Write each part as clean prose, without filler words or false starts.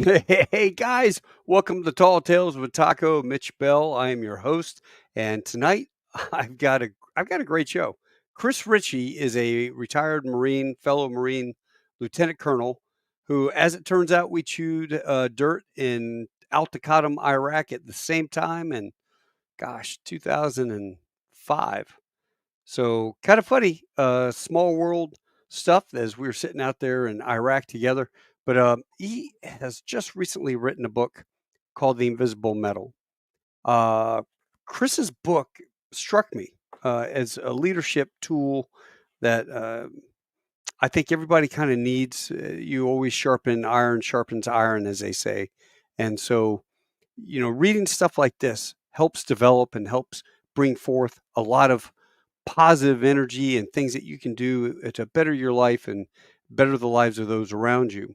Hey guys, welcome to Tall Tales with Taco, Mitch Bell. I am your host, and tonight I've got a great show. Chris Richie is a retired Marine, fellow Marine Lieutenant Colonel, who, as it turns out, we chewed dirt in Al Taqaddum, Iraq at the same time, and gosh, 2005. So kind of funny, small world stuff as we were sitting out there in Iraq together. But he has just recently written a book called The Invisible Medal. Uh, Chris's book struck me as a leadership tool that I think everybody kind of needs. You always sharpens iron, as they say. And so, reading stuff like this helps develop and helps bring forth a lot of positive energy and things that you can do to better your life and better the lives of those around you.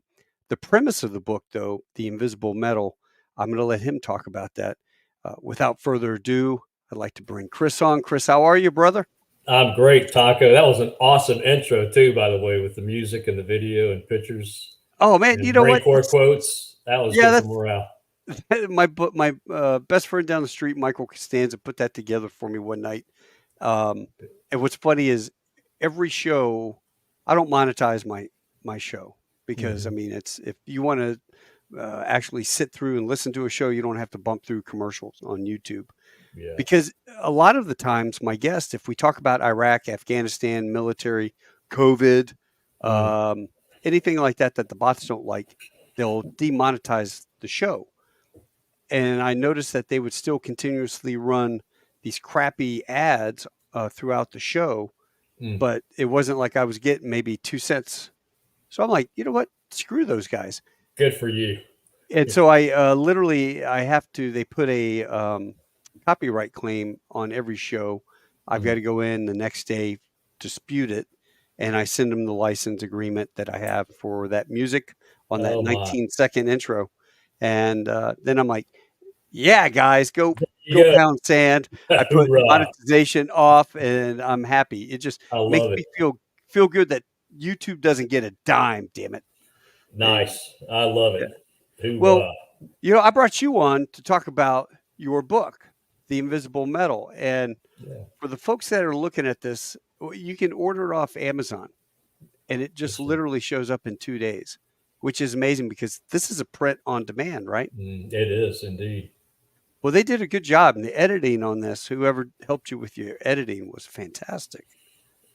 The premise of the book, though, The Invisible Medal, I'm going to let him talk about that. Without further ado, I'd like to bring Chris on. Chris, how are you, brother? I'm great, Taco. That was an awesome intro too, by the way, with the music and the video and pictures Oh man, you and know Marine what? Corps quotes. That was Yeah, good for that's morale. my best friend down the street, Michael Costanza, put that together for me one night. Um, and what's funny is every show, I don't monetize my show because I Hmm. mean it's if you want to actually sit through and listen to a show, you don't have to bump through commercials on YouTube Yeah. because a lot of the times my guests, if we talk about Iraq, Afghanistan, military, COVID, Mm. um, anything like that the bots don't like, they'll demonetize the show. And I noticed that they would still continuously run these crappy ads throughout the show, Mm. but it wasn't like I was getting maybe 2 cents. So I'm like, you know what? Screw those guys. Good for you. And so I literally I have to. They put a copyright claim on every show. I've got Mm. to go in the next day, dispute it, and I send them the license agreement that I have for that music on that Oh my. 19-second intro. And then I'm like, yeah, guys, go Yeah. pound sand. I put Hoorah. monetization off, and I'm happy. It just I makes love it. me feel good that YouTube doesn't get a dime. Damn it! And Nice. I love yeah. it. Well, Hoorah. I brought you on to talk about your book, The Invisible Medal, and Yeah. for the folks that are looking at this, you can order it off Amazon, and it just Yes, sir. literally shows up in 2 days, which is amazing because this is a print on demand, right? It is indeed. Well, they did a good job, and the editing on this, whoever helped you with your editing was fantastic.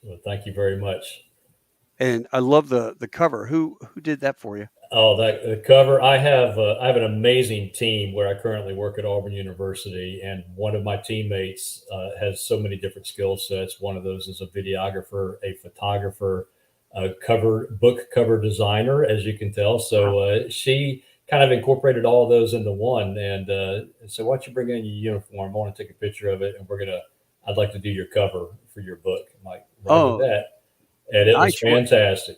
Well, thank you very much. And I love the cover. Who did that for you? Oh, that the cover. I have an amazing team where I currently work at Auburn University, and one of my teammates has so many different skill sets. One of those is a videographer, a photographer, a book cover designer, as you can tell. Wow. So she kind of incorporated all of those into one, and so why don't you bring in your uniform? I want to take a picture of it, and I'd like to do your cover for your book. I'm like, Roger Oh, that, and it was nice. fantastic.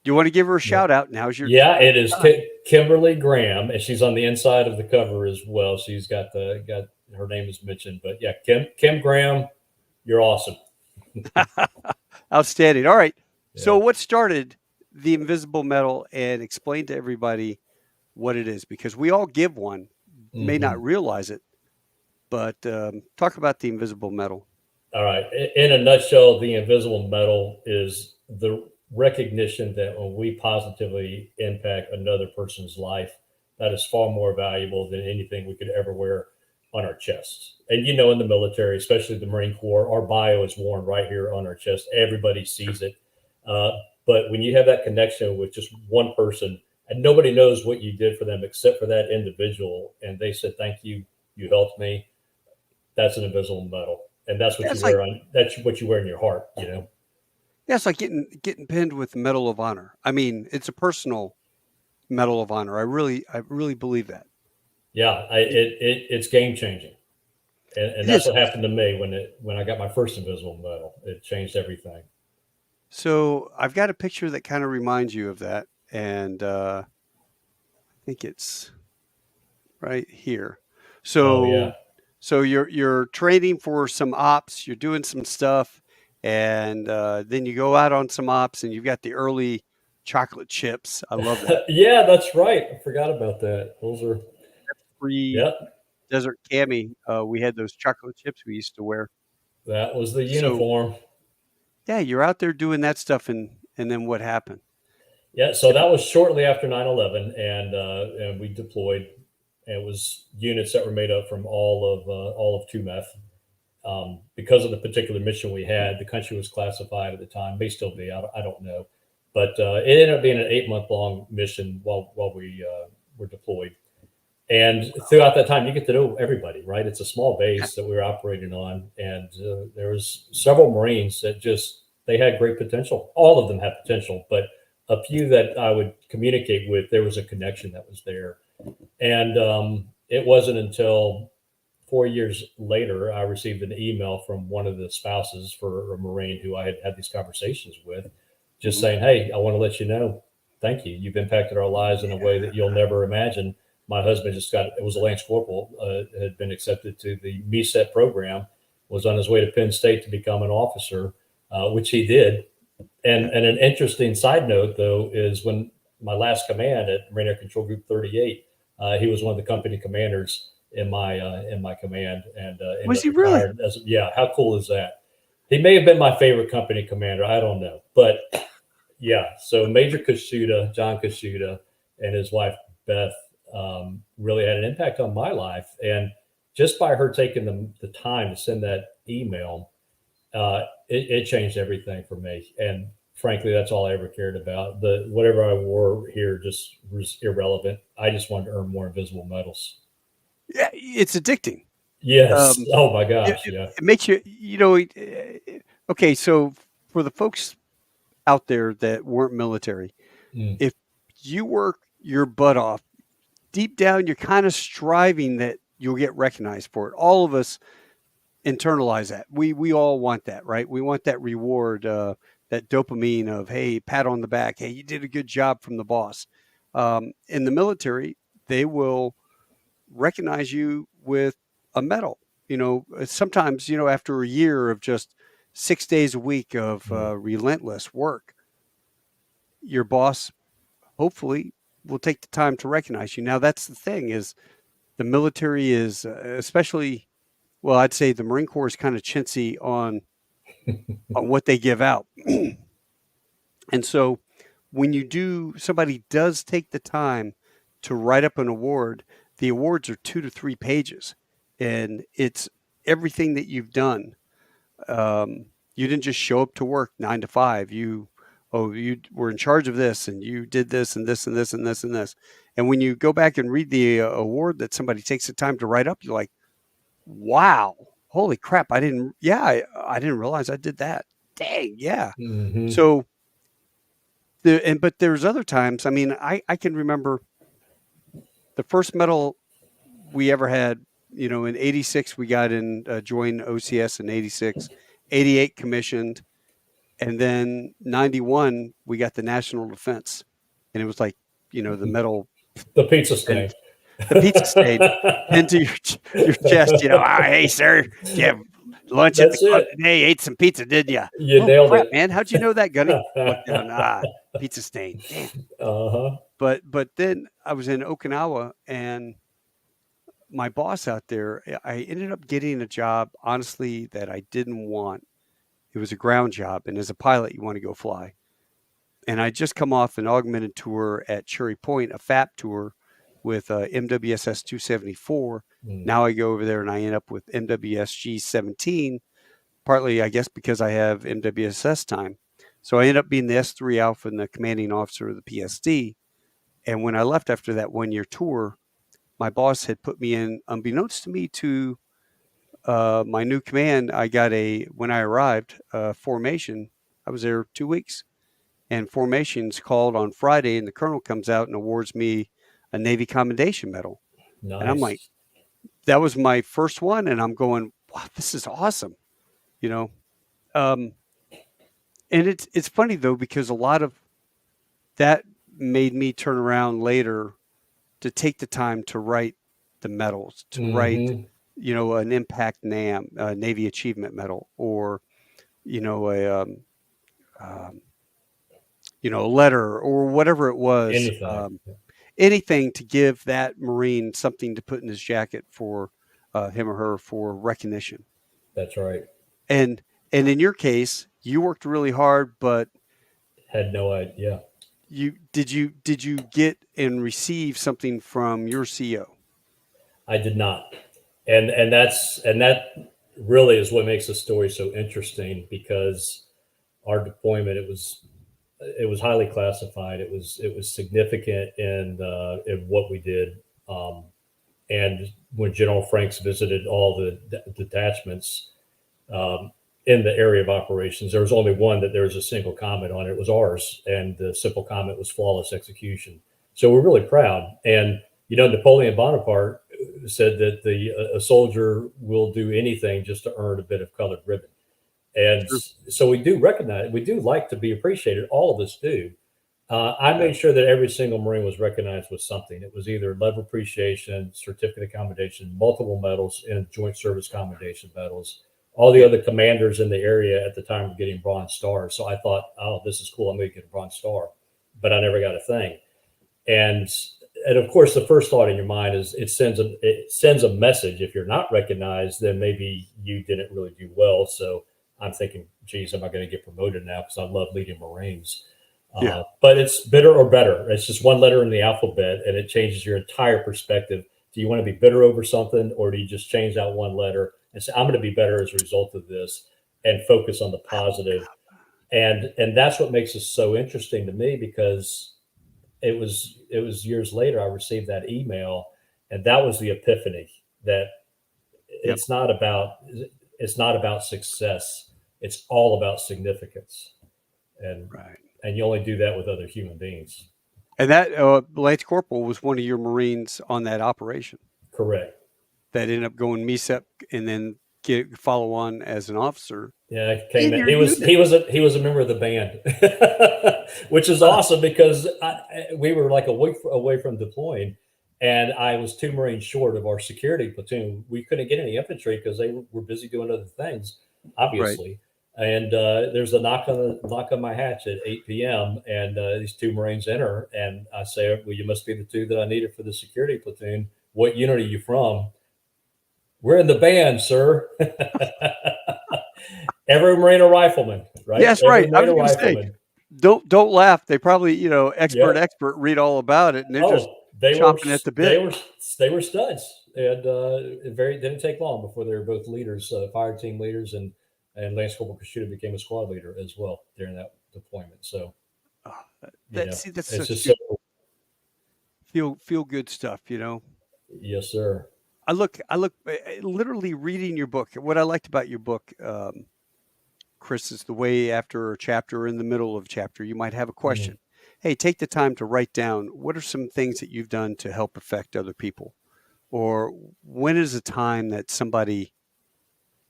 You want to give her a Yeah. shout out? Now's your Yeah, it is time. Kimberly Graham, and she's on the inside of the cover as well. She's got her name is mentioned, but yeah, Kim Graham, you're awesome. Outstanding. All right. So, Yeah. what started the Invisible Medal, and explain to everybody what it is? Because we all give one, may Hmm. not realize it, but talk about the Invisible Medal. All right. In a nutshell, the invisible medal is the recognition that when we positively impact another person's life, that is far more valuable than anything we could ever wear on our chests. And in the military, especially the Marine Corps, our bio is worn right here on our chest. Everybody sees it. Uh, but when you have that connection with just one person, and nobody knows what you did for them except for that individual, and they said, "Thank you, you helped me," that's an invisible medal, and that's what Yeah, you wear on. That's what you wear in your heart. it's like getting pinned with the Medal of Honor. I mean, it's a personal Medal of Honor. I really believe that. Yeah, it's game changing, and It that's is. what happened to me when I got my first invisible medal. It changed everything. So I've got a picture that kind of reminds you of that, and I think it's right here. Oh yeah. So you're training for some ops, you're doing some stuff, and then you go out on some ops, and you've got the early chocolate chips. I love that. Yeah, that's right. I forgot about that. Those are, Free yep, Desert Cami. We had those chocolate chips we used to wear. that was the So uniform. yeah, you're out there doing that stuff, and then what happened? Yeah, so that was shortly after 9/11, and we deployed. And it was units that were made up from all of TUMEF. Because of the particular mission we had, the country was classified at the time, may still be, I don't know. But it ended up being an 8-month long mission while we were deployed. And throughout that time, you get to know everybody, right? It's a small base that we were operating on. And there was several Marines that they had great potential. All of them had potential, but a few that I would communicate with, there was a connection that was there. And it wasn't until 4 years later, I received an email from one of the spouses for a Marine who I had had these conversations with, just saying, "Hey, I want to let you know, thank you. You've impacted our lives in a way that you'll never imagine." My husband it was a Lance Corporal, had been accepted to the MESET program, was on his way to Penn State to become an officer, which he did. And an interesting side note, though, is when my last command at Marine Air Control Group 38, he was one of the company commanders in my command, and ended Was up he really? retired as, yeah. How cool is that? He may have been my favorite company commander. I don't know, but yeah. So Major Kashuda, John Kashuda, and his wife Beth really had an impact on my life, and just by her taking the time to send that email, it changed everything for me. And frankly, that's all I ever cared about. Whatever I wore here just was irrelevant. I just wanted to earn more invisible medals. Yeah, it's addicting. Yes. Um, Oh my it, gosh. it, Yeah. it makes you, okay. So for the folks out there that weren't military, Mm. if you work your butt off, deep down, you're kind of striving that you'll get recognized for it. All of us internalize that. We all want that, right? We want that reward, that dopamine of, hey, pat on the back, hey, you did a good job from the boss. In the military, they will recognize you with a medal. Sometimes, after a year of just 6 days a week of Mm. relentless work, your boss hopefully will take the time to recognize you. Now, that's the thing is the military is especially, well, I'd say the Marine Corps is kind of chintzy on what they give out. And so when somebody does take the time to write up an award, the awards are 2 to 3 pages, and it's everything that you've done. You didn't just show up to work 9 to 5. You were in charge of this, and you did this and this and this and this and this. And when you go back and read the award that somebody takes the time to write up, you're like, wow, holy crap! I didn't realize I did that. Dang, yeah. Hmm. So but there's other times. I mean, I can remember the first medal we ever had. In '86 we got in joined OCS in '86, '88 commissioned, and then '91 we got the national defense, and it was like the medal The pizza and stain. the pizza stayed into your chest. Hey sir, did you have lunch at the That's club it. today? Ate some pizza, did you? You Oh nailed crap, it. man! How'd you know that, Gunny? Look down. Pizza stain. Damn. Uh-huh. But then I was in Okinawa, and my boss out there, I ended up getting a job, honestly, that I didn't want. It was a ground job, and as a pilot, you want to go fly. And I just come off an augmented tour at Cherry Point, a FAP tour with MWSS 274. Mm. Now I go over there and I end up with MWSG 17, partly, I guess, because I have MWSS time. So I end up being the S3 Alpha and the commanding officer of the PSD. And when I left after that 1 year tour, my boss had put me in, unbeknownst to me, to my new command. When I arrived, formation. I was there 2 weeks, and formation's called on Friday, and the colonel comes out and awards me a Navy Commendation Medal. And I'm like, Nice. that was my first one, and I'm going, wow, this is awesome, you know. Um, and it's funny though, because a lot of that made me turn around later to take the time to write the medals, to write, Hmm. an Impact NAM, Navy Achievement Medal, or, a a letter or whatever it was, anything. anything to give that Marine something to put in his jacket for him or her for recognition. That's right. And in your case, you worked really hard, but Had no idea. you get and receive something from your CO? I did not, and that really is what makes the story so interesting, because our deployment, it was highly classified. It was significant in what we did. And when General Franks visited all the detachments in the area of operations, there was only one that there was a single comment on. It was ours, and the simple comment was flawless execution. So we're really proud. And Napoleon Bonaparte said that a soldier will do anything just to earn a bit of colored ribbon. And Sure. so we do recognize, we do like to be appreciated. All of us do. I made sure that every single Marine was recognized with something. It was either letter of appreciation, certificate of commendation, multiple medals, and joint service commendation medals. All the other commanders in the area at the time were getting Bronze Stars. So I thought, oh, this is cool. I'm going to get a Bronze Star. But I never got a thing. And of course, the first thought in your mind is it sends a message. If you're not recognized, then maybe you didn't really do well. So I'm thinking, geez, am I going to get promoted now? Because I love leading Marines. Yeah. But it's bitter or better. It's just one letter in the alphabet, and it changes your entire perspective. Do you want to be bitter over something, or do you just change that one letter and say, I'm going to be better as a result of this, and focus on the positive? And that's what makes it so interesting to me, because it was years later I received that email, and that was the epiphany that it's not about success. It's all about significance. And Right. and you only do that with other human beings. And that Lance Corporal was one of your Marines on that operation. Correct. That ended up going MESEP and then follow on as an officer. Yeah, came in. your He was a member of the band, which is awesome, because we were like a week away from deploying, and I was 2 Marines short of our security platoon. We couldn't get any infantry because they were busy doing other things, obviously. And there's a knock on my hatch at 8 p.m. and these 2 Marines enter, and I say, "Well, you must be the 2 that I needed for the security platoon. What unit are you from?" "We're in the band, sir." Every Marine a rifleman, right? Yes, Every right. I was Marine a going to say, rifleman. don't laugh. They probably, expert Yep. read all about it, and they're just chomping at the bit. They were studs, and it didn't take long before they were both leaders, fire team leaders, and Lance Corporal Kashuta became a squad leader as well during that deployment. So Oh, that's that's it's such just good, feel good stuff. Yes, sir. I look literally reading your book. What I liked about your book, Chris, is the way after a chapter, in the middle of a chapter, you might have a question. Mm. Hey, take the time to write down what are some things that you've done to help affect other people, or when is a time that somebody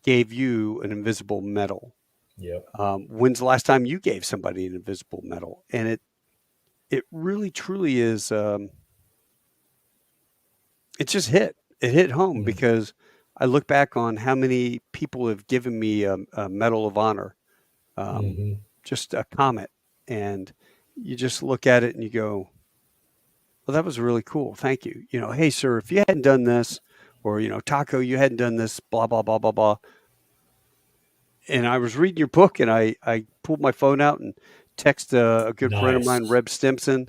gave you an invisible medal? Yep. When's the last time you gave somebody an invisible medal? And it really truly is. It just hit. It hit home, Mm. because I look back on how many people have given me a Medal of Honor, Mm-hmm. just a comment, and you just look at it and you go, "Well, that was really cool. Thank you. Hey, sir, if you hadn't done this, or Taco, you hadn't done this, blah blah blah blah blah." And I was reading your book, and I pulled my phone out and text a good friend of mine, Nice. Reb Stimson,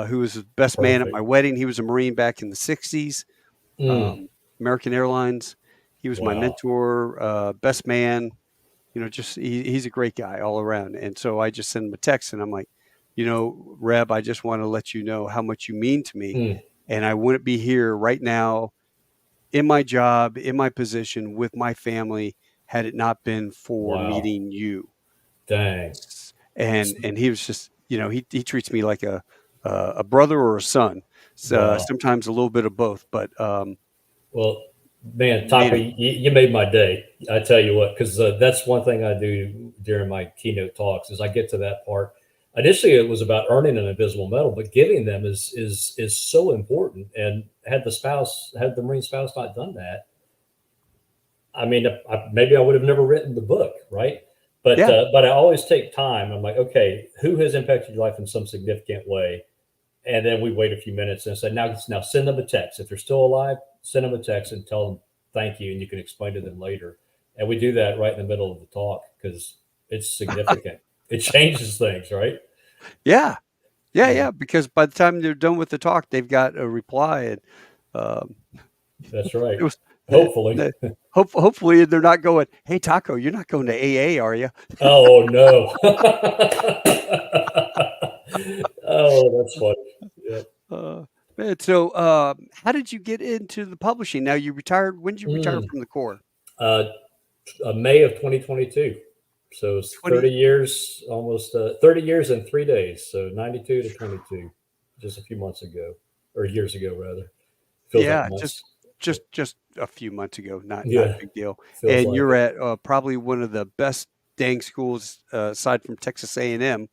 who was the best man at my Perfect. wedding. He was a Marine back in the '60s. Mm. American Airlines. He was my Wow. mentor, best man. Just he's a great guy all around. And so I just sent him a text, and I'm like, Reb, I just want to let you know how much you mean to me, Mm. and I wouldn't be here right now in my job, in my position, with my family, had it not been for Wow. meeting you. Dang. And he was just, he treats me like a brother or a son. So, Wow. sometimes a little bit of both, but Well, man, Taco, man, you made my day. I tell you what, because that's one thing I do during my keynote talks is I get to that part. Initially, it was about earning an invisible medal, but giving them is so important. And had the Marine spouse not done that, I mean, maybe I would have never written the book, right? But I always take time. I'm like, okay, who has impacted your life in some significant way? And then we wait a few minutes and say, now send them a text. If they're still alive, send them a text and tell them thank you, and you can explain to them later. And we do that right in the middle of the talk because it's significant. It changes things, right? Yeah. Yeah. Because by the time they're done with the talk, they've got a reply, and That's right. it was Hopefully. hopefully they're not going, "Hey, Taco, you're not going to AA, are you?" Oh no. Oh, that's funny. Yeah. Man, so how did you get into the publishing? Now you retired. When did you retire from the Corps? May of 2022. So it's 30 years, almost 30 years and 3 days. So 92 to 22, just a few months ago, or years ago rather. Feels like months. just a few months ago. Not a big deal. Feels and you're at probably one of the best dang schools aside from Texas A&M,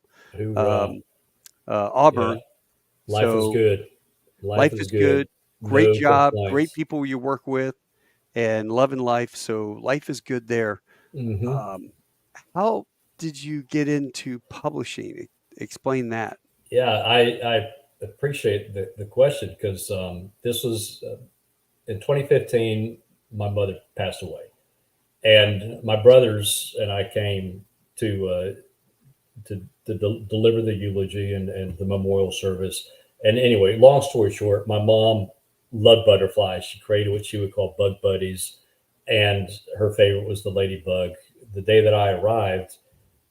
Auburn. Life is good. Life is good. Great No job. complaints. Great people you work with, and loving life. So life is good there. Mm-hmm. How did you get into publishing? Explain that. Yeah, I appreciate the question because this was in 2015. My mother passed away, and my brothers and I came to deliver the eulogy and the memorial service. And anyway, long story short, my mom loved butterflies. She created what she would call bug buddies, and her favorite was the ladybug. The day that I arrived,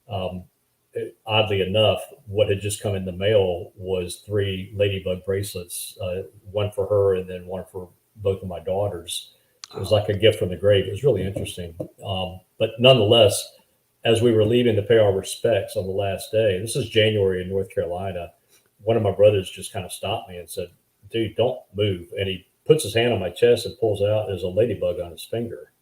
oddly enough, what had just come in the mail was 3 ladybug bracelets, one for her and then one for both of my daughters. It was like a gift from the grave. It was really interesting. But nonetheless, as we were leaving to pay our respects on the last day, this is January in North Carolina, one of my brothers just kind of stopped me and said, "Dude, don't move." And he puts his hand on my chest and pulls out, there's a ladybug on his finger.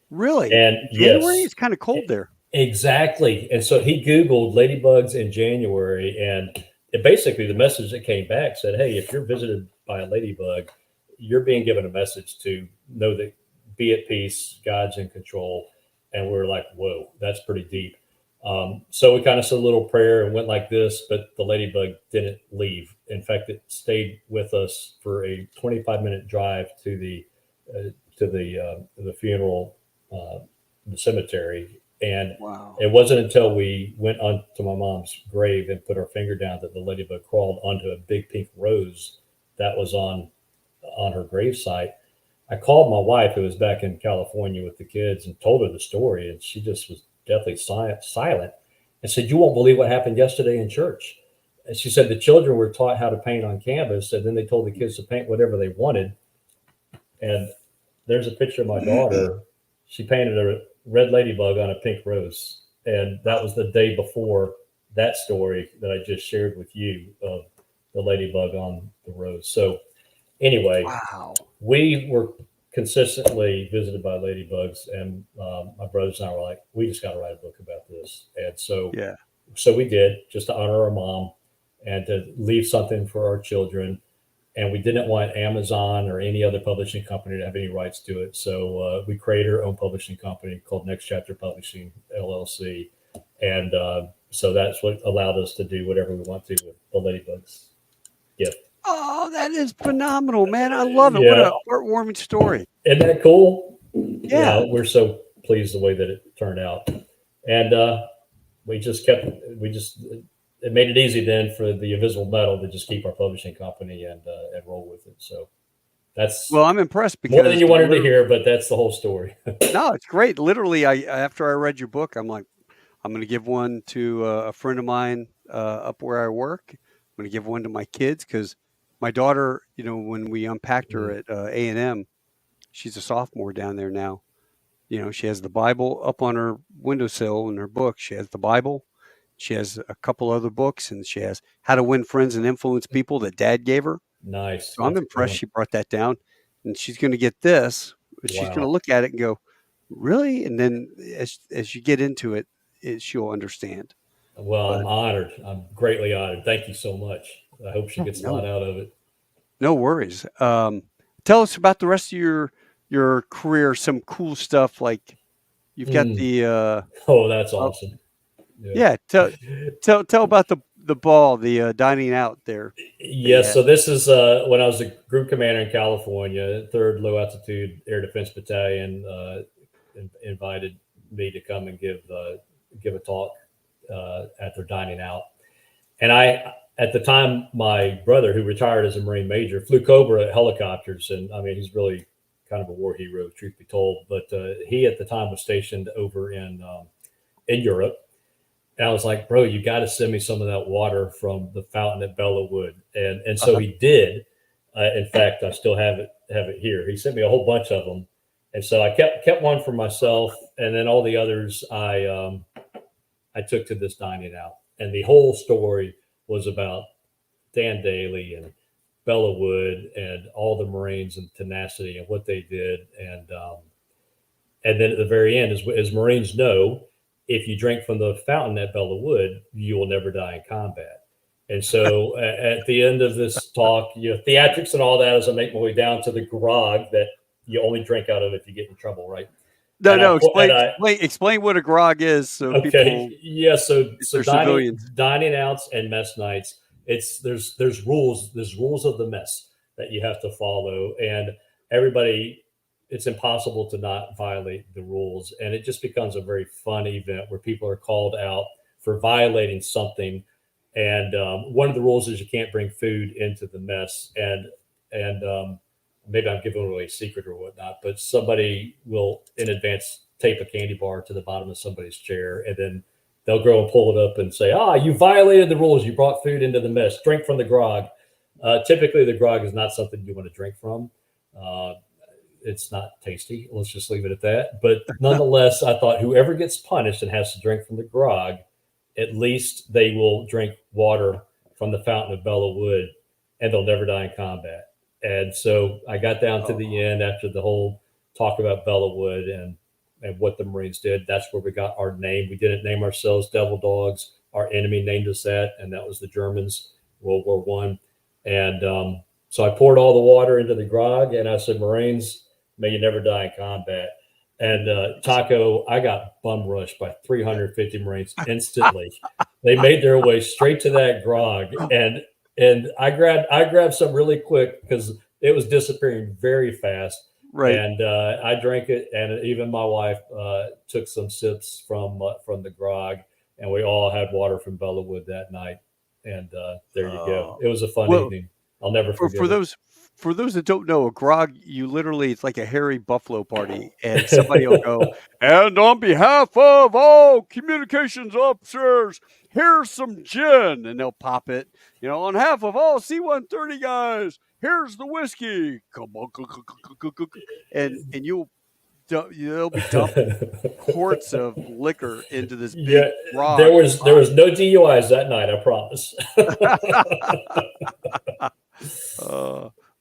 Really? And January? It's kind of cold there. Exactly. And so he Googled ladybugs in January, and basically the message that came back said, "Hey, if you're visited by a ladybug, you're being given a message to know that be at peace, God's in control." And we're like, whoa, that's pretty deep. So we kind of said a little prayer and went like this, but the ladybug didn't leave. In fact, it stayed with us for a 25-minute drive to the funeral, the cemetery. And It wasn't until we went on to my mom's grave and put our finger down that the ladybug crawled onto a big pink rose that was on her gravesite. I called my wife, who was back in California with the kids, and told her the story, and she just was deathly silent and said, "You won't believe what happened yesterday in church." And she said the children were taught how to paint on canvas, and then they told the kids to paint whatever they wanted. And there's a picture of my daughter. She painted a red ladybug on a pink rose, and that was the day before that story that I just shared with you of the ladybug on the rose. So anyway, we were consistently visited by ladybugs, and my brothers and I were like, we just got to write a book about this. And so we did, just to honor our mom and to leave something for our children. And we didn't want Amazon or any other publishing company to have any rights to it. So we created our own publishing company called Next Chapter Publishing, LLC. And so that's what allowed us to do whatever we want to with the ladybugs gift. Oh, that is phenomenal, man. I love it. Yeah. What a heartwarming story. Isn't that cool? Yeah. We're so pleased the way that it turned out. And it made it easy then for the Invisible Metal to just keep our publishing company and roll with it. So I'm impressed because more than you wanted to hear, but that's the whole story. No, it's great. Literally, after I read your book, I'm like, I'm going to give one to a friend of mine up where I work. I'm going to give one to my kids because my daughter, when we unpacked her at A&M, she's a sophomore down there now. She has the Bible up on her windowsill in her book. She has the Bible. She has a couple other books, and she has How to Win Friends and Influence People that Dad gave her. Nice. So I'm impressed she brought that down, and she's going to get this. She's going to look at it and go, really? And then as you get into it, she'll understand. Well, I'm honored. I'm greatly honored. Thank you so much. I hope she gets a lot out of it. No worries. Tell us about the rest of your career. Some cool stuff like you've got the. Oh, that's awesome. Yeah, tell about the ball, the dining out there that you Yes, had. so this is when I was a group commander in California, 3rd Low Altitude Air Defense Battalion invited me to come and give a talk at their dining out. And at the time, my brother, who retired as a Marine major, flew Cobra helicopters, and I mean, he's really kind of a war hero, truth be told. But he at the time was stationed over in Europe. And I was like, bro, you got to send me some of that water from the fountain at Bellawood. And so Uh-huh. he did. In fact, I still have it here. He sent me a whole bunch of them. And so I kept one for myself, and then all the others I took to this dining out. And the whole story was about Dan Daly and Bellawood and all the Marines and tenacity and what they did. And then at the very end, as Marines know, if you drink from the fountain at Bellawood, you will never die in combat. And so at the end of this talk, theatrics and all that, as I make my way down to the grog that you only drink out of if you get in trouble, right? No, explain what a grog is so Okay, people, yeah. if So they're civilians. dining outs and mess nights. There's rules. There's rules of the mess that you have to follow, and everybody. It's impossible to not violate the rules, and it just becomes a very fun event where people are called out for violating something. And one of the rules is you can't bring food into the mess, and maybe I'm giving away a secret or whatnot, but somebody will in advance tape a candy bar to the bottom of somebody's chair, and then they'll go and pull it up and say, you violated the rules. You brought food into the mess. Drink from the grog. Typically, the grog is not something you want to drink from. It's not tasty. Let's just leave it at that. But nonetheless, I thought whoever gets punished and has to drink from the grog, at least they will drink water from the fountain of Bellawood, and they'll never die in combat. And so I got down to the end after the whole talk about Bellawood and what the Marines did. That's where we got our name. We didn't name ourselves Devil Dogs. Our enemy named us that, and that was the Germans, World War One. And so I poured all the water into the grog, and I said, Marines, may you never die in combat. And Taco, I got bum rushed by 350 Marines instantly. They made their way straight to that grog, and I grabbed some really quick because it was disappearing very fast. Right. And I drank it, and even my wife took some sips from the grog, and we all had water from Bellawood that night. And there you go. It was a fun evening. I'll never forget for it. for those that don't know, a grog, you literally, it's like a hairy buffalo party, and somebody will go, and on behalf of all communications officers, here's some gin, and they'll pop it. On behalf of all C-130 guys, here's the whiskey. Come on, and they'll be dumping quarts of liquor into this big grog. There was no DUIs that night, I promise.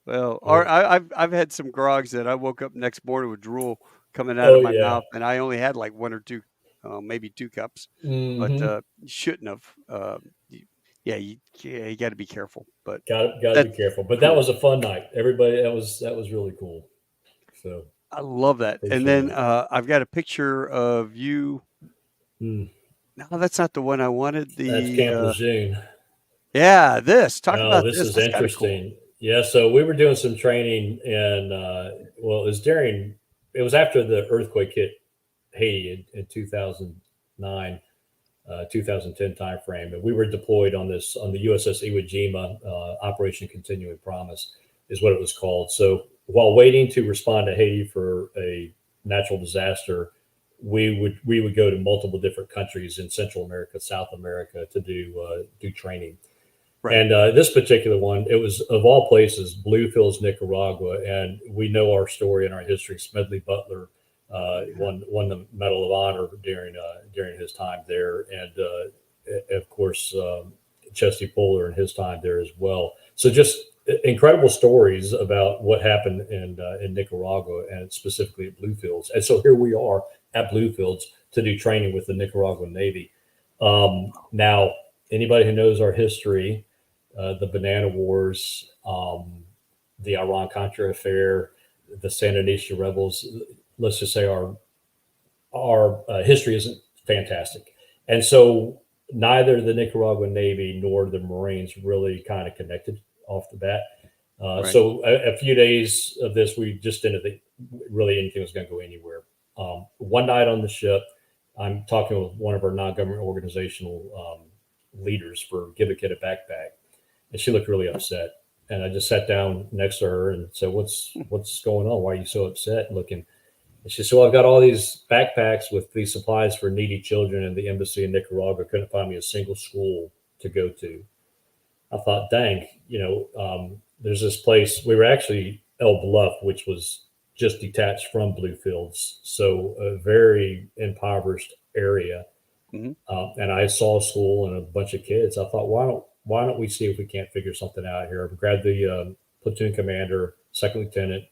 I've had some grogs that I woke up next morning with drool coming out of my mouth, and I only had like one or two, maybe 2 cups, Mm-hmm. but you shouldn't have. You got to be careful. But got to be careful. But that was a fun night. Everybody, that was really cool. So I love that. And then I've got a picture of you. No, that's not the one I wanted. That's Camp Lejeune. Yeah, talk about this. This Is that's interesting. Cool. Yeah, so we were doing some training, and it was after the earthquake hit Haiti in 2009, 2010 timeframe, and we were deployed on the USS Iwo Jima, Operation Continuing Promise is what it was called. So while waiting to respond to Haiti for a natural disaster, we would go to multiple different countries in Central America, South America to do training. Right. And this particular one, it was, of all places, Bluefields, Nicaragua, and we know our story and our history. Smedley Butler won the Medal of Honor during his time there, and of course Chesty Puller in his time there as well. So just incredible stories about what happened in Nicaragua, and specifically at Bluefields. And so here we are at Bluefields to do training with the Nicaraguan Navy. Now, anybody who knows our history, the Banana Wars, the Iran-Contra affair, the Sandinista rebels, let's just say our history isn't fantastic. And so neither the Nicaraguan Navy nor the Marines really kind of connected off the bat. Right. So a few days of this, we just didn't think really anything was going to go anywhere. One night on the ship, I'm talking with one of our non-government organizational leaders for Give a Kid a Backpack, and she looked really upset. And I just sat down next to her and said, "What's going on? Why are you so upset looking?" And she said, "Well, I've got all these backpacks with these supplies for needy children, and the embassy in Nicaragua couldn't find me a single school to go to." I thought, dang, there's this place. We were actually El Bluff, which was just detached from Bluefields, so a very impoverished area. Mhm. And I saw a school and a bunch of kids. I thought, why don't we see if we can't figure something out here? I grabbed the platoon commander, second lieutenant,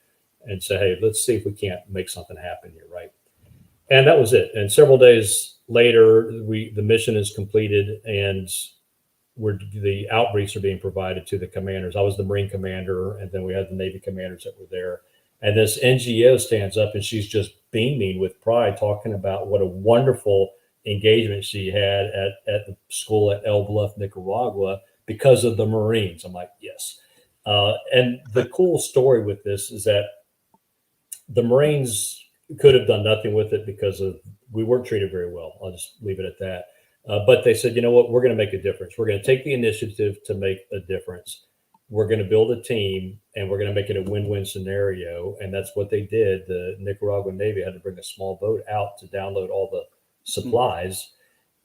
and say, "Hey, let's see if we can't make something happen here, right?" And that was it. And several days later, the mission is completed, and the outbriefs are being provided to the commanders. I was the Marine commander, and then we had the Navy commanders that were there. And this NGO stands up, and she's just beaming with pride, talking about what a wonderful engagement she had at the school at El Bluff, Nicaragua, because of the Marines. I'm like, yes. And the cool story with this is that the Marines could have done nothing with it because we weren't treated very well. I'll just leave it at that. But they said, you know what, we're going to make a difference. We're going to take the initiative to make a difference. We're going to build a team, and we're going to make it a win-win scenario. And that's what they did. The Nicaraguan Navy had to bring a small boat out to download all the supplies.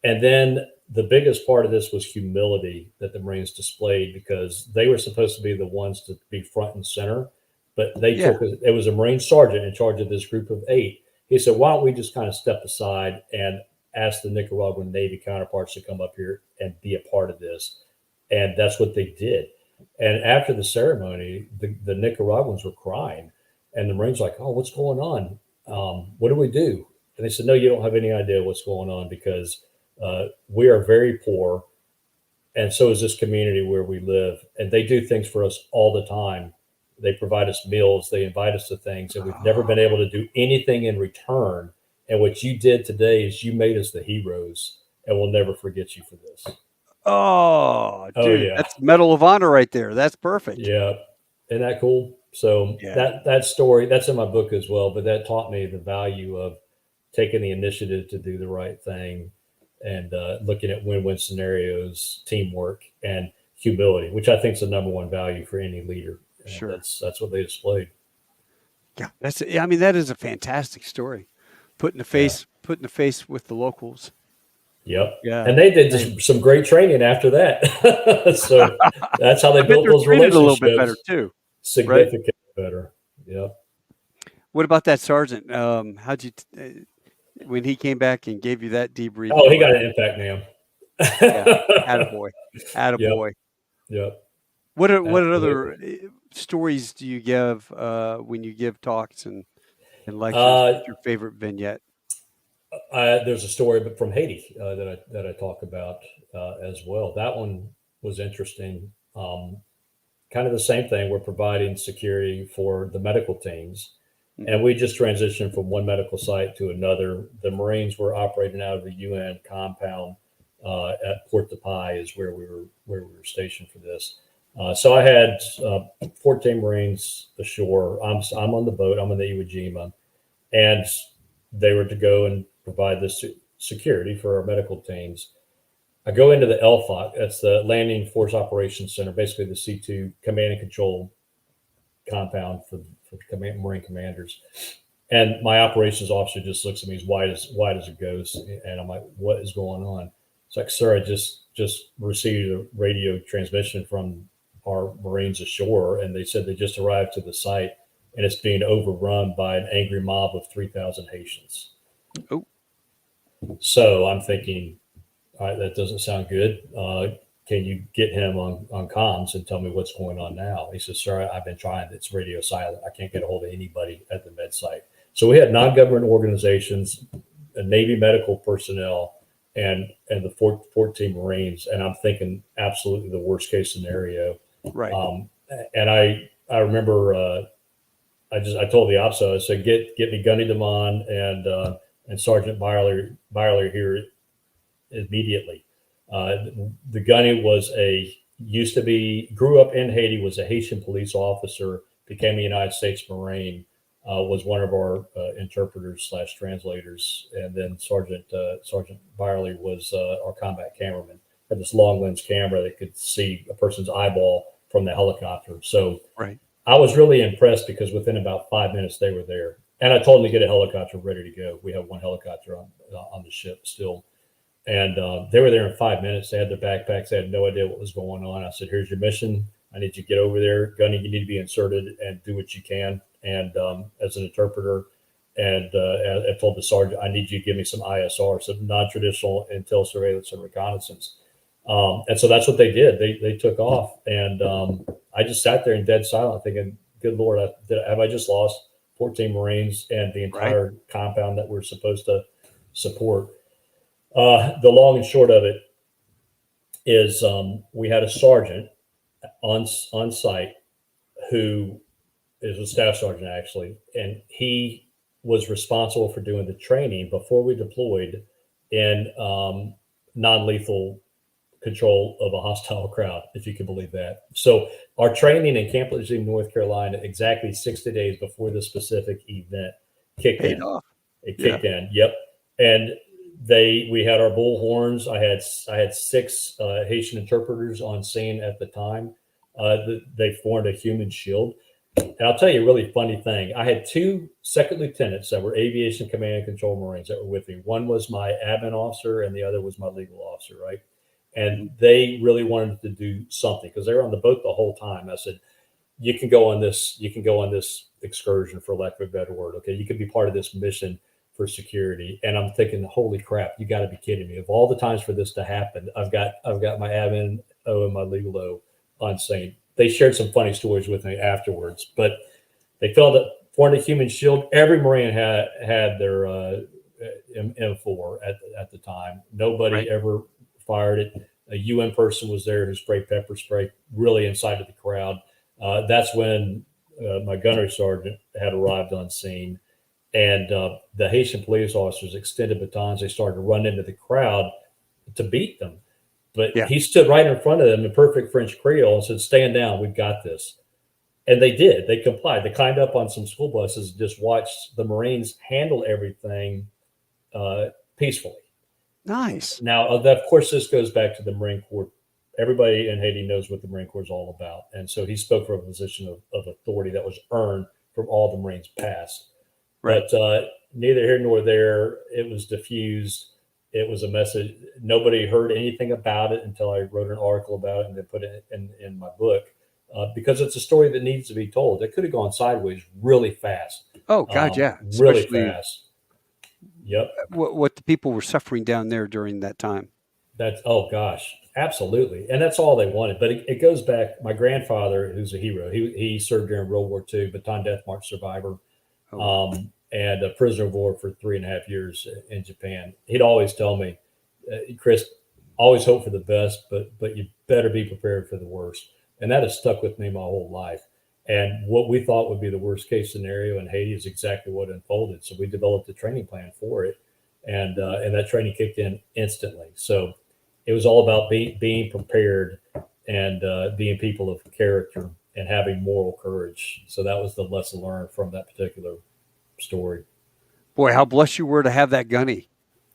And then the biggest part of this was humility that the Marines displayed, because they were supposed to be the ones to be front and center. But it was a Marine sergeant in charge of this group of 8. He said, "Why don't we just kind of step aside and ask the Nicaraguan Navy counterparts to come up here and be a part of this?" And that's what they did. And after the ceremony, the Nicaraguans were crying, and the Marines were like, "Oh, what's going on? What do we do?" And they said, "No, you don't have any idea what's going on, because we are very poor, and so is this community where we live. And they do things for us all the time. They provide us meals, they invite us to things, and we've never been able to do anything in return. And what you did today is you made us the heroes, and we'll never forget you for this." Oh, dude, Yeah, that's Medal of Honor right there. That's perfect. yeah. Isn't that cool? So that story, that's in my book as well. But that taught me the value of taking the initiative to do the right thing, and looking at win-win scenarios, teamwork, and humility, which I think is the number one value for any leader. And Sure. That's what they displayed. Yeah, that is a fantastic story. Putting the face with the locals. Yep. Yeah. And they did some great training after that. So that's how they built those relationships. A little bit better too. Significantly better. Yep. What about that sergeant? How'd you when he came back and gave you that debrief? Oh, he got an impact now. Attaboy. Attaboy. Yep. What other stories do you give when you give talks and lectures? What's your favorite vignette? There's a story from Haiti that I talk about as well. That one was interesting. Kind of the same thing. We're providing security for the medical teams, and we just transitioned from one medical site to another. The Marines were operating out of the UN compound at Port de Paix, is where we were stationed for this. So I had 14 Marines ashore. I'm on the boat. I'm on the Iwo Jima, and they were to go and provide this security for our medical teams. I go into the LFOC, that's the Landing Force Operations Center, basically the C2 command and control compound for Marine commanders. And my operations officer just looks at me as white as a ghost. And I'm like, "What is going on?" It's like, "Sir, I just received a radio transmission from our Marines ashore, and they said they just arrived to the site, and it's being overrun by an angry mob of 3,000 Haitians." Oh. So I'm thinking, all right, that doesn't sound good. Can you get him on comms and tell me what's going on now? He says, "Sir, I've been trying. It's radio silent. I can't get a hold of anybody at the med site." So we had non-government organizations, Navy medical personnel, and the 14 Marines. And I'm thinking absolutely the worst case scenario. Right. And I remember I told the officer, I said, get me Gunny Damon and Sergeant Byerly here immediately. The gunny grew up in Haiti, was a Haitian police officer, became a United States Marine, was one of our interpreters slash translators, and then Sergeant Byerly was our combat cameraman. Had this long lens camera that could see a person's eyeball from the helicopter. So Right. I was really impressed because within about 5 minutes they were there, and I told them to get a helicopter ready to go. We have one helicopter on the ship still, and they were there in 5 minutes. They had their backpacks. They had no idea what was going on. I said, "Here's your mission. I need you to get over there, Gunny. You need to be inserted and do what you can." And as an interpreter, and I told the sergeant, "I need you to give me some ISR, some non-traditional intel surveillance and reconnaissance." And so that's what they did. They took off, and I just sat there in dead silence, thinking, "Good Lord, have I just lost 14 Marines and the entire Right. compound that we're supposed to support?" The long and short of it is, we had a sergeant on site who is a staff sergeant actually, and he was responsible for doing the training before we deployed in non-lethal control of a hostile crowd, if you can believe that. So our training in Camp Lejeune, North Carolina, exactly 60 days before the specific event kicked Paid in. off. It Yeah. kicked in. Yep. And we had our bullhorns. I had six Haitian interpreters on scene at the time. They formed a human shield. And I'll tell you a really funny thing. I had two second lieutenants that were aviation command and control Marines that were with me. One was my admin officer and the other was my legal officer, right? And they really wanted to do something because they were on the boat the whole time. I said, you can go on this excursion, for lack of a better word. Okay, you could be part of this mission for security. And I'm thinking, holy crap, you got to be kidding me. Of all the times for this to happen, I've got my admin O and my legal O on scene. They shared some funny stories with me afterwards, but they formed a human shield. Every Marine had their M4 at the time. Nobody Right. ever fired it. A UN person was there who sprayed pepper spray, really incited the crowd. That's when my gunnery sergeant had arrived on scene, and the Haitian police officers extended batons. They started to run into the crowd to beat them. But Yeah. he stood right in front of them in perfect French Creole and said, "Stand down, we've got this." And they did. They complied. They climbed up on some school buses and just watched the Marines handle everything peacefully. Nice. Now, of course, this goes back to the Marine Corps. Everybody in Haiti knows what the Marine Corps is all about. And so he spoke from a position of authority that was earned from all the Marines past. Right. But neither here nor there. It was diffused. It was a message. Nobody heard anything about it until I wrote an article about it and then put it in my book, because it's a story that needs to be told. It could have gone sideways really fast. Oh God, yeah. Really Especially fast. Yep. what the people were suffering down there during that time. Oh gosh, absolutely. And that's all they wanted. But it goes back. My grandfather, who's a hero, he served during World War II, Bataan Death March survivor. Oh, wow. And a prisoner of war for 3.5 years in Japan. He'd always tell me, "Chris, always hope for the best, but you better be prepared for the worst." And that has stuck with me my whole life. And what we thought would be the worst case scenario in Haiti is exactly what unfolded. So we developed a training plan for it, and that training kicked in instantly. So it was all about being prepared and being people of character and having moral courage. So that was the lesson learned from that particular story. Boy, how blessed you were to have that gunny.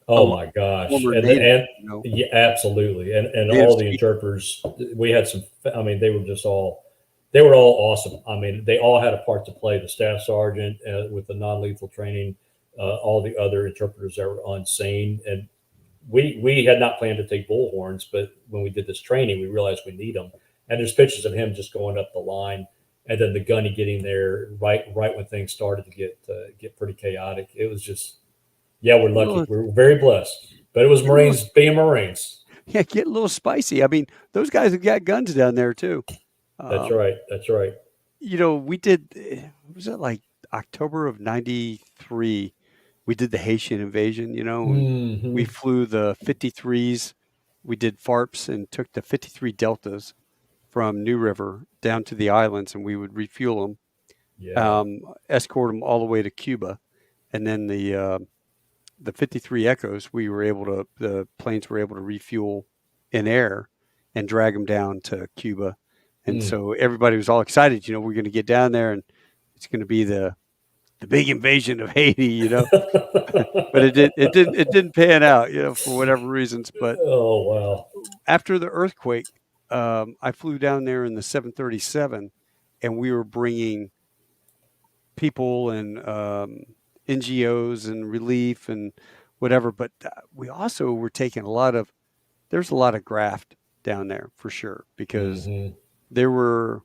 Oh my gosh. Former And native, and you know, yeah, absolutely. And native all the speaker. interpreters, we had some, I mean, they were all awesome. I mean, they all had a part to play. The staff sergeant with the non-lethal training, all the other interpreters that were on scene. And we had not planned to take bullhorns, but when we did this training, we realized we need them. And there's pictures of him just going up the line, and then the gunny getting there right when things started to get pretty chaotic. It was just, yeah, we're lucky. We're very blessed. But it was Marines being Marines. Yeah, get a little spicy. I mean, those guys have got guns down there too. That's right. That's right. You know, we did. Was it like October of '93? We did the Haitian invasion. You know, and we Mm-hmm. flew the 53s. We did FARPs and took the 53 Deltas from New River down to the islands, and we would refuel Yeah. them, escort them all the way to Cuba, and then the 53 Echoes, the planes were able to refuel in air and drag them down to Cuba. And so everybody was all excited, we're going to get down there and it's going to be the big invasion of Haiti, but it didn't pan out, for whatever reasons. But Oh, wow. after the earthquake, I flew down there in the 737 and we were bringing people and NGOs and relief and whatever. But we also were taking there's a lot of graft down there for sure, because there were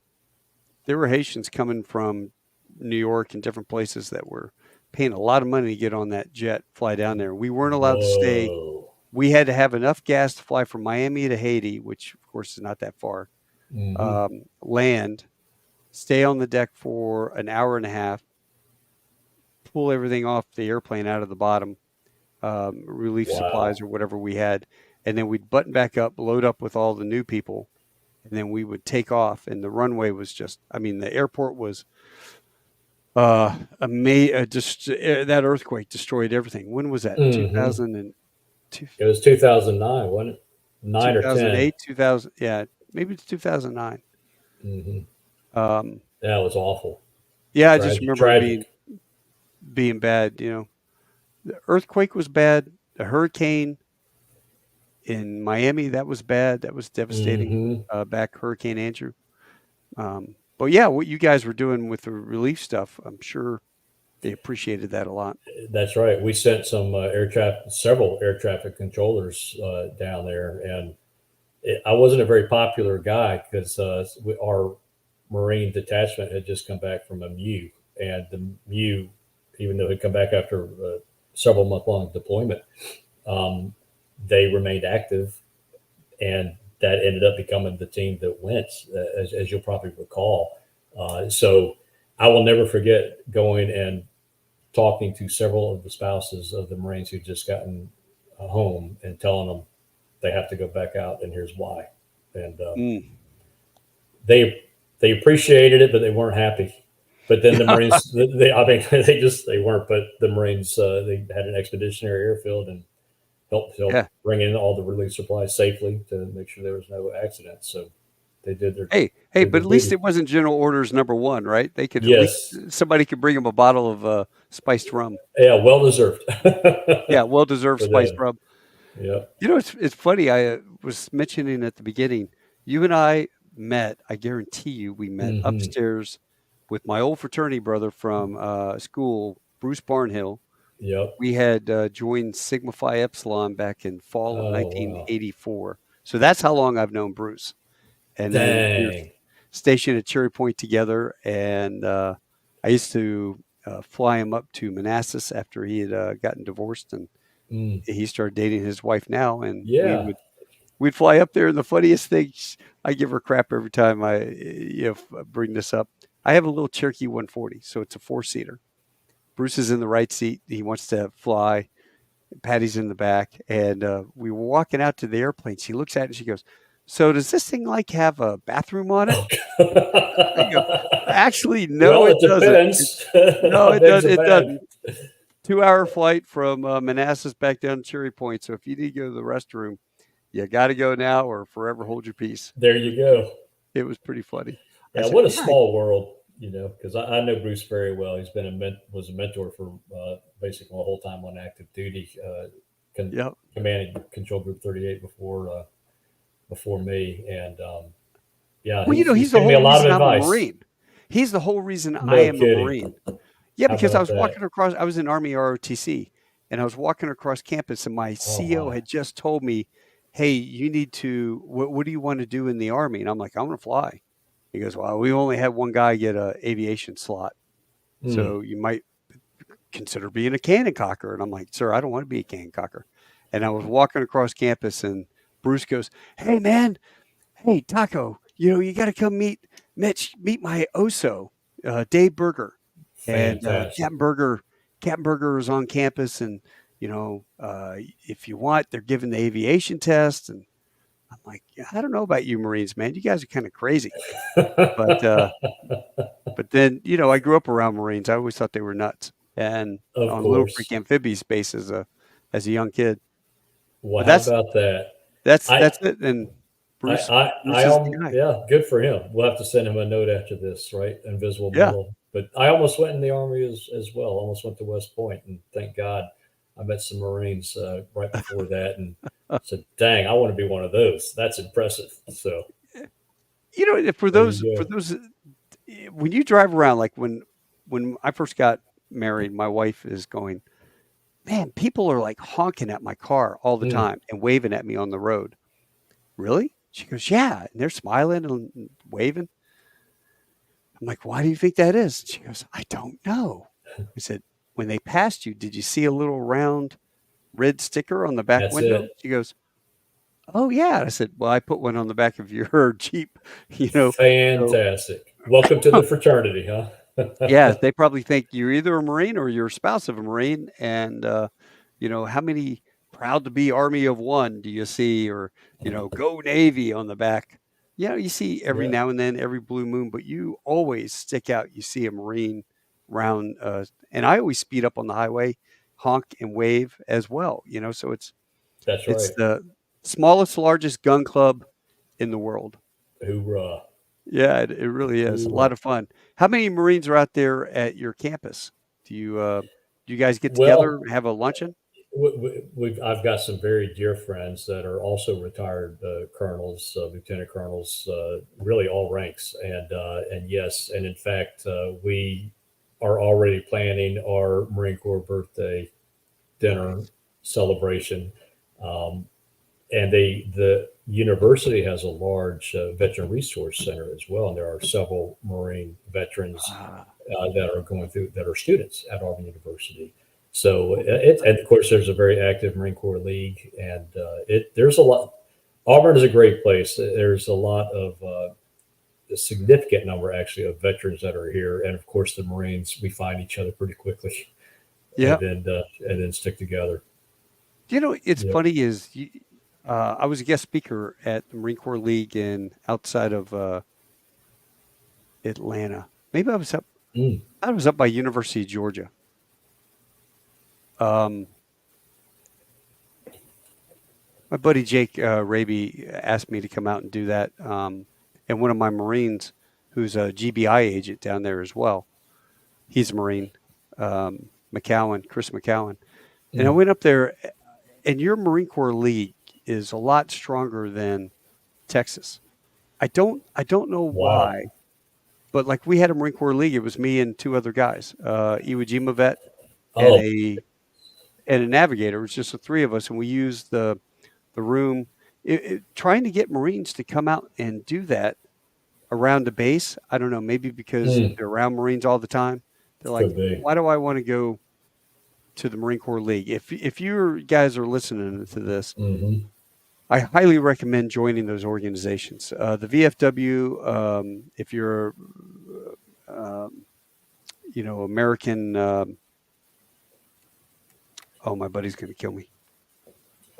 Haitians coming from New York and different places that were paying a lot of money to get on that jet, fly down there. We weren't allowed to stay. Whoa. We had to have enough gas to fly from Miami to Haiti, which of course is not that far. Land, stay on the deck for an hour and a half, pull everything off the airplane out of the bottom, relief supplies or whatever we had, and then we'd button back up, load up with all the new people, and then we would take off. And the runway was the airport was that earthquake destroyed everything. When was that? 2002. It was 2009, wasn't it? 9 or 10. 2008, 2000. Yeah, maybe it's 2009. That was awful. Yeah, I just remember being bad. The earthquake was bad. The hurricane in Miami, that was bad. That was devastating. Back Hurricane Andrew. But yeah, what you guys were doing with the relief stuff, I'm sure they appreciated that a lot. That's right. We sent some several air traffic controllers down there, and I wasn't a very popular guy because our Marine detachment had just come back from a MEU, and the MEU, even though it had come back after a several month-long deployment, they remained active, and that ended up becoming the team that went, as you'll probably recall. So I will never forget going and talking to several of the spouses of the Marines who'd just gotten home and telling them they have to go back out, and here's why. And they appreciated it, but they weren't happy. But then the Marines, they weren't. But the Marines, they had an expeditionary airfield and helped bring in all the relief supplies safely to make sure there was no accidents. So they did their but at least it wasn't General Orders number 1, right? They could somebody could bring them a bottle of spiced rum. Yeah, well deserved. Well deserved spiced rum. Yeah. It's funny. I was mentioning at the beginning, you and I met. I guarantee you, we met upstairs with my old fraternity brother from school, Bruce Barnhill. Yep. We had joined Sigma Phi Epsilon back in fall of 1984. Wow. So that's how long I've known Bruce. And then we were stationed at Cherry Point together. And I used to fly him up to Manassas after he had gotten divorced. And he started dating his wife now. And we'd fly up there. And the funniest thing, I give her crap every time I bring this up. I have a little Cherokee 140. So it's a 4-seater. Bruce is in the right seat. He wants to fly. Patty's in the back. And we were walking out to the airplane. She looks at it and she goes, "So does this thing have a bathroom on it?" I go, "Actually, no, it doesn't. No, it doesn't. It doesn't." 2-hour flight from Manassas back down to Cherry Point. So if you need to go to the restroom, you got to go now or forever hold your peace. There you go. It was pretty funny. Yeah, what a small world. Because I know Bruce very well. He's been was a mentor for basically the whole time on active duty, commanding Control Group 38 before me, and he's the whole reason I'm a Marine. He's the whole reason I am a Marine. Yeah, because I was walking across. I was in Army ROTC, and I was walking across campus, and my CO had just told me, "Hey, you need to. What do you want to do in the Army?" And I'm like, "I'm going to fly." He goes, "Well, we only had one guy get an aviation slot, so you might consider being a cannon cocker." And I'm like, "Sir, I don't want to be a cannon cocker." And I was walking across campus, and Bruce goes, "Hey, man, hey, Taco, you got to come meet my OSO, Dave Berger." Fantastic. And Captain Berger is on campus, and if you want, they're giving the aviation test. And I'm like, I don't know about you Marines, man. You guys are kind of crazy. But then, I grew up around Marines. I always thought they were nuts. And on Little Creek Amphibious Base is a as a young kid. Well, But how about that? I, that's it. And Bruce I is the almost, guy. yeah, good for him. We'll have to send him a note after this, right? Invisible Yeah. medal. But I almost went in the army as well. Almost went to West Point, and thank God I met some Marines right before that, and said, "Dang, I want to be one of those. That's impressive." So You know, there you for go. those when you drive around, like when I first got married, my wife is going, man, people are like honking at my car all the Mm, time and waving at me on the road. Really? She goes, yeah, and they're smiling and waving. I'm like, why do you think that is? She goes, I don't know. I said, when they passed you, did you see a little round red sticker on the back that's window? it. She goes, oh yeah. And I said, well, I put one on the back of your Jeep, you know. So Fantastic. Welcome to the fraternity, huh? yeah, they probably think you're either a Marine or you're a spouse of a Marine. And, you know, how many proud to be Army of One do you see? Or, you know, go Navy on the back. You know, you see every Yeah, now and then, every blue moon, but you always stick out. You see a Marine round. And I always speed up on the highway, honk and wave as well, you know. So that's it's right. the smallest, largest gun club in the world. Hoorah. Yeah, it really is. A Hoorah. lot of fun. How many Marines are out there at your campus? Do you guys get together Well, and have a luncheon? I've got some very dear friends that are also retired colonels, lieutenant colonels, really all ranks, and yes, and in fact, we are already planning our Marine Corps birthday dinner celebration. Um, and the university has a large veteran resource center as well, and there are several Marine veterans Ah, that are going through that are students at Auburn University. So and of course there's a very active Marine Corps League, and there's a lot. Auburn is a great place. There's a lot of a significant number actually of veterans that are here, and of course the Marines. We find each other pretty quickly, yeah. and then stick together. You know, it's Yep. funny is I was a guest speaker at the Marine Corps League in outside of Atlanta. Maybe Mm. I was up by University of Georgia. Um, my buddy Jake Raby asked me to come out and do that, and one of my Marines, who's a GBI agent down there as well. He's a Marine, Chris McCowan. And I Mm. went up there, and your Marine Corps League is a lot stronger than Texas. I don't know Wow. why, but like we had a Marine Corps League. It was me and two other guys, Iwo Jima vet and Oh, a navigator. It was just the three of us, and we used the room. Trying to get Marines to come out and do that around the base. I don't know, maybe because mm. they're around Marines all the time. They're like, Could be. why do I want to go to the Marine Corps League? If you guys are listening to this, Hmm. I highly recommend joining those organizations. The VFW, if you're, um, you know, American. Oh, my buddy's going to kill me.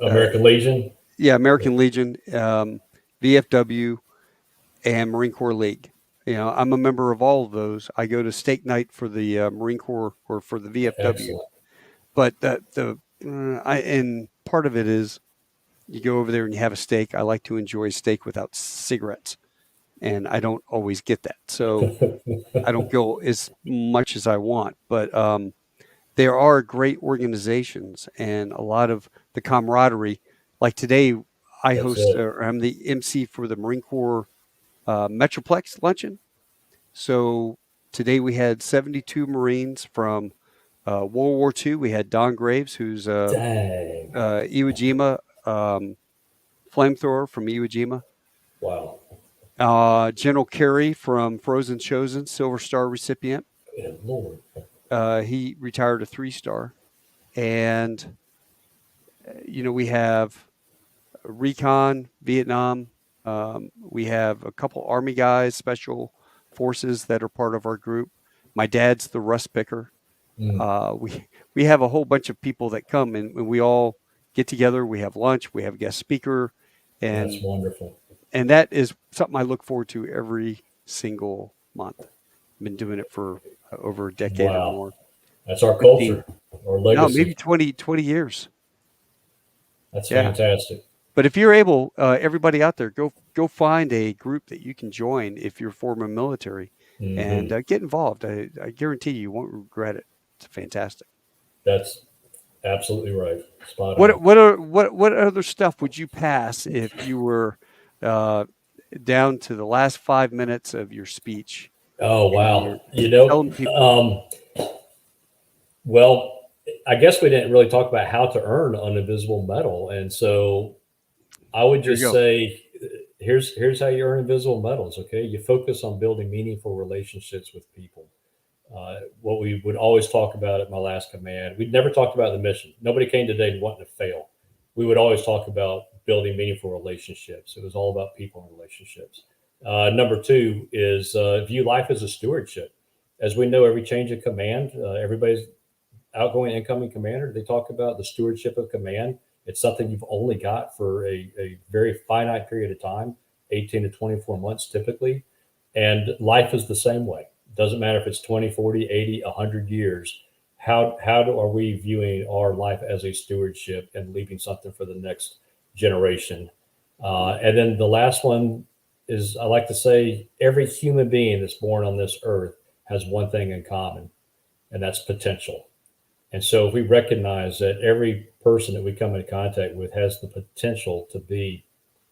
Uh, American Legion. yeah, American Legion, VFW, and Marine Corps League. You know, I'm a member of all of those. I go to stake night for the Marine Corps or for the VFW. Excellent. But and part of it is you go over there and you have a steak. I like to enjoy steak without cigarettes, and I don't always get that, so I don't go as much as I want. But there are great organizations and a lot of the camaraderie. Like today, That's it. I'm the MC for the Marine Corps Metroplex luncheon. So today we had 72 Marines from World War II. We had Don Graves, who's Dang. Iwo Jima flamethrower from Iwo Jima. Wow. General Carey from Frozen Chosen, Silver Star recipient. Good Lord. He retired a 3-star. And, you know, we have Recon, Vietnam. We have a couple Army guys, special forces that are part of our group. My dad's the rust picker. Mm. We have a whole bunch of people that come and we all get together. We have lunch. We have a guest speaker, That's and wonderful. that is something I look forward to every single month. I've been doing it for over a decade or Wow. more. That's our 15, culture, our no, maybe legacy. 20 years. That's Yeah. fantastic. But if you're able, everybody out there, go find a group that you can join if you're former military, and Hmm. get involved. I guarantee you won't regret it. It's fantastic. That's absolutely right. Spot on. What other stuff would you pass if you were uh, down to the last 5 minutes of your speech Oh, and you're wow. You know, telling people? well, I guess we didn't really talk about how to earn an invisible medal. And so I would There you just go. say, here's how you earn invisible medals. Okay. You focus on building meaningful relationships with people. What we would always talk about at my last command, we'd never talked about the mission. Nobody came today wanting to fail. We would always talk about building meaningful relationships. It was all about people and relationships. Number two is view life as a stewardship. As we know, every change of command, everybody's outgoing, incoming commander, they talk about the stewardship of command. It's something you've only got for a very finite period of time, 18 to 24 months typically. And life is the same way. Doesn't matter if it's 20, 40, 80, 100 years. Are we viewing our life as a stewardship and leaving something for the next generation? And then the last one is I like to say every human being that's born on this earth has one thing in common, and that's potential. And so if we recognize that every person that we come into contact with has the potential to be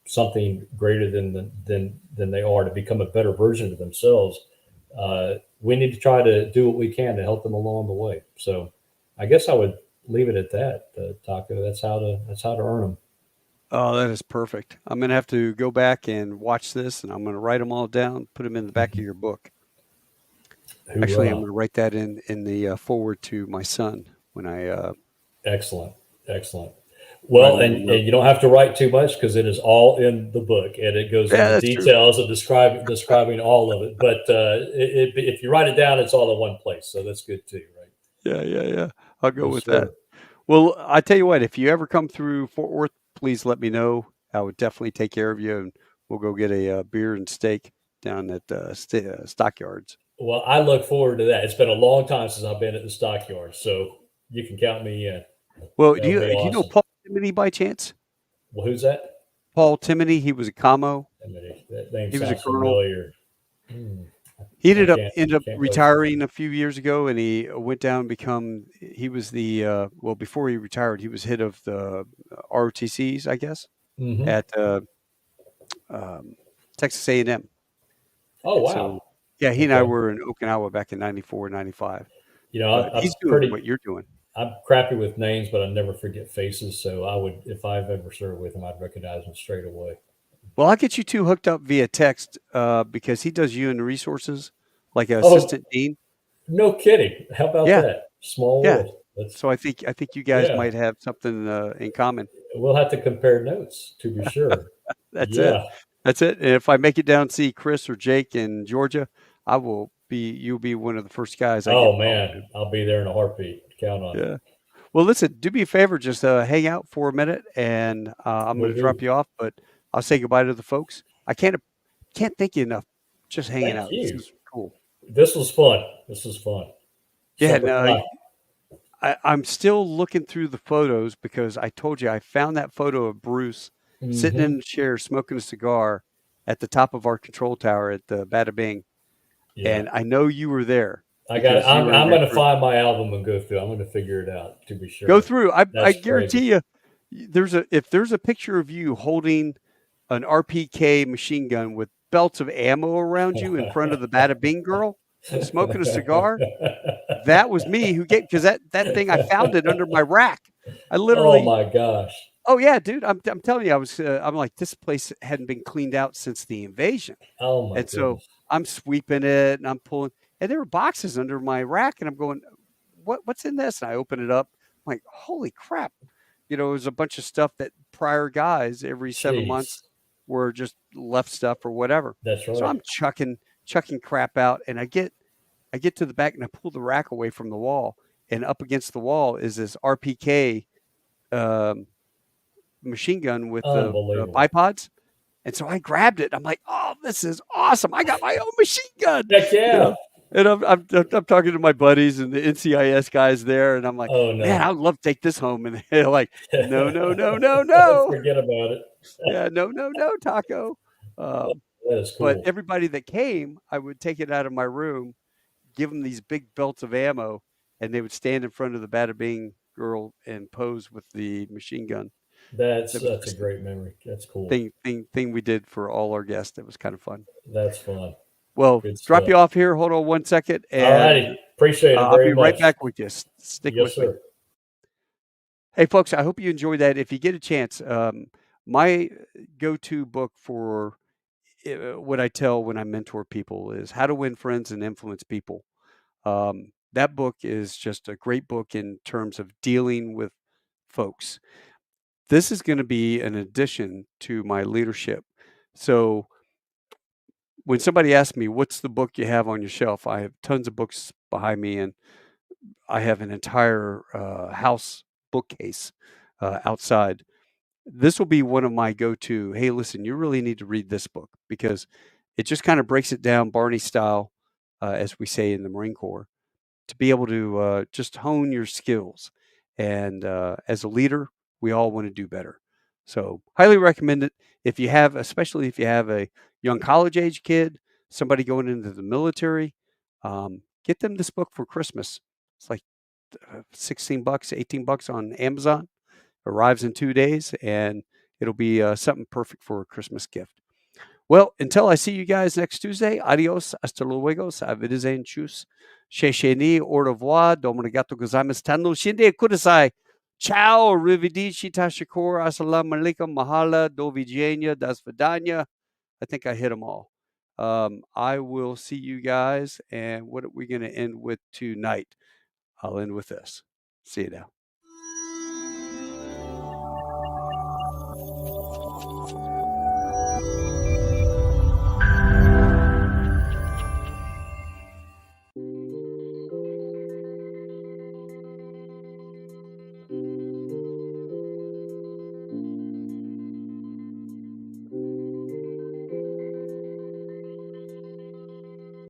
something greater than they are, to become a better version of themselves, we need to try to do what we can to help them along the way. So I guess I would leave it at that, Taco. That's how to earn them. Oh, that is perfect. I'm gonna have to go back and watch this, and I'm gonna write them all down, put them in the back of your book. Actually, I'm Hoorah. gonna write that in the forward to my son when I Excellent. Excellent. write Well, a little note. and you don't have to write too much because it is all in the book and it goes Yeah, into that's true. details of describing all of it. But if you write it down, it's all in one place, so that's good too, right? Yeah. I'll go For with that. sure. Well, I tell you what, if you ever come through Fort Worth, please let me know. I would definitely take care of you, and we'll go get a beer and steak down at Stockyards. Well, I look forward to that. It's been a long time since I've been at the stockyard, so you can count me in. Well, That would be do you know awesome. Paul Timony by chance? Well, who's that? Paul Timony, he was a commo. I mean, that name He was a sounds colonel. familiar. Hmm. He I ended up can't place it. retiring a few years ago, and he went down and become. He was the well before he retired, he was head of the ROTCs, I guess, Hmm. at um, Texas A&M. Oh And so, wow. yeah, he and I Okay. were in Okinawa back in '94, '95. You know, But he's doing what you're doing. I'm crappy with names, but I never forget faces. So I would, if I've ever served with him, I'd recognize him straight away. Well, I'll get you two hooked up via text because he does human resources, like an Oh, assistant dean. no kidding. How about Yeah, that? Small yeah. world. That's So I think you guys yeah. might have something in common. We'll have to compare notes to be sure. That's it. Yeah. That's it. And if I make it down to see Chris or Jake in Georgia, you'll be one of the first guys I get Oh involved man, in. I'll be there in a heartbeat. Count on it. Yeah. Well, listen, do me a favor, just hang out for a minute, and I'm going We'll to drop do. you off. But I'll say goodbye to the folks. I can't thank you enough. Just hanging Thank out. This you. is cool. This was fun. This was fun. Yeah. Semper No, Fi. I'm still looking through the photos because I told you I found that photo of Bruce sitting Mm-hmm. in a chair smoking a cigar at the top of our control tower at the Bada Bing, Yeah. and I know you were there I got it. because you were in I'm that going to group. find my album and go through. I'm going to figure it out to be Go sure. through. I That's guarantee crazy. you, if there's a picture of you holding an RPK machine gun with belts of ammo around you in front of the Bada Bing girl smoking a cigar, that was me who gave because that thing I found it under my rack. I Oh literally. my gosh. Oh yeah, dude. I'm telling you, I'm like this place hadn't been cleaned out since the invasion, Oh my and so goodness. I'm sweeping it and I'm pulling, and there were boxes under my rack, and I'm going, what's in this? And I open it up, I'm like, holy crap! You know, it was a bunch of stuff that prior guys every 7 months Jeez. were just left stuff or whatever. That's So right. I'm chucking crap out, and I get to the back and I pull the rack away from the wall, and up against the wall is this RPK um, machine gun with the Unbelievable. bipods. And so I grabbed it. I'm like, oh, this is awesome. I got my own machine gun, Heck you yeah. know? And I'm talking to my buddies and the NCIS guys there, and I'm like, Oh "Man, no. I would love to take this home." And they're like, "No, no, no, no, no. Forget about it. Yeah, no, no, no, taco." Um, That is but cool. everybody that came, I would take it out of my room, give them these big belts of ammo, and they would stand in front of the Bada Bing girl and pose with the machine gun. That was That's a just a great memory. That's cool. thing we did for all our guests. It was kind of fun. That's fun. Well, Good drop you stuff. off here. Hold on one second, All and righty. Appreciate it I'll very be right much. back with you. Stick Yes, with me. sir. Hey, folks, I hope you enjoyed that. If you get a chance, my go-to book for what I tell when I mentor people is How to Win Friends and Influence People. That book is just a great book in terms of dealing with folks. This is going to be an addition to my leadership. So when somebody asks me, what's the book you have on your shelf? I have tons of books behind me, and I have an entire house bookcase outside. This will be one of my go-to. Hey, listen, you really need to read this book because it just kind of breaks it down Barney style, as we say in the Marine Corps, to be able to just hone your skills. And as a leader, we all want to do better. So, highly recommend it if you have, especially if you have a young college age kid, somebody going into the military. Get them this book for Christmas. It's like $16, $18 on Amazon. Arrives in 2 days, and it'll be something perfect for a Christmas gift. Well, until I see you guys next Tuesday, adios, hasta luego, a wiedersehen, tschüss, shesheni, au revoir, domarigato gozaimasu, tano shinde kudasai, ciao, arrivederci, tashakor, assalamu alaikum, mahala, dovidzenia, das vidanya. I think I hit them all. I will see you guys, and what are we going to end with tonight? I'll end with this. See you now.